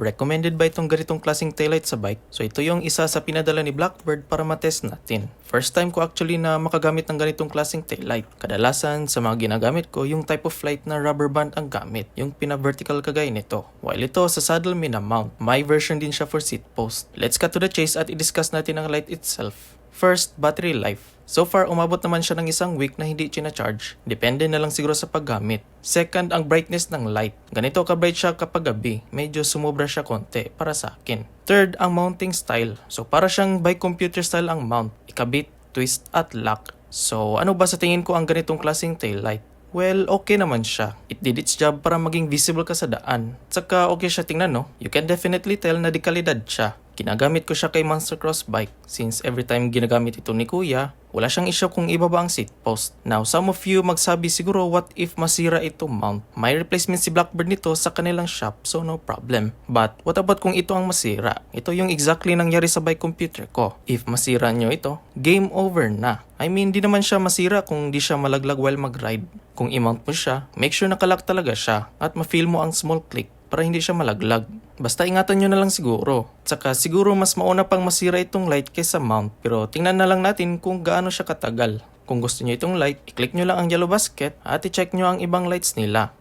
recommended ba itong ganitong klaseng taillight sa bike? So ito yung isa sa pinadala ni Blackbird para matest natin. First time ko actually na makagamit ng ganitong klaseng taillight. Kadalasan sa mga ginagamit ko, yung type of light na rubber band ang gamit, yung pina-vertical kagaya nito. While ito sa saddle mount, may version din siya for seat post. Let's cut to the chase at i-discuss natin ang light itself. First, battery life. So far, umabot naman siya ng isang week na hindi charge. Depende na lang siguro sa paggamit. Second, ang brightness ng light. Ganito ka-bright siya kapag gabi. Medyo sumobra siya konti para sa akin. Third, ang mounting style. So para siyang bike computer style ang mount. Ikabit, twist at lock. So ano ba sa tingin ko ang ganitong klaseng taillight? Well, okay naman siya. It did its job para maging visible ka sa daan. Tsaka okay siya tingnan, no? You can definitely tell na di kalidad siya. Ginagamit ko siya kay Monster Cross bike since every time ginagamit ito ni Kuya, wala siyang issue kung ibaba ang seat post. Now, some of you magsabi siguro what if masira itong mount? May replacement si Blackbird nito sa kanilang shop, so no problem. But what about kung ito ang masira? Ito yung exactly nangyari sa bike computer ko. If masira nyo ito, game over na. I mean, di naman siya masira kung di siya malaglag while mag-ride. Kung i-mount mo siya, make sure nakalock talaga siya at ma-feel mo ang small click para hindi siya malaglag. Basta ingatan nyo na lang siguro. Tsaka siguro mas mauna pang masira itong light kaysa mount. Pero tingnan na lang natin kung gaano siya katagal. Kung gusto nyo itong light, i-click nyo lang ang yellow basket at i-check nyo ang ibang lights nila.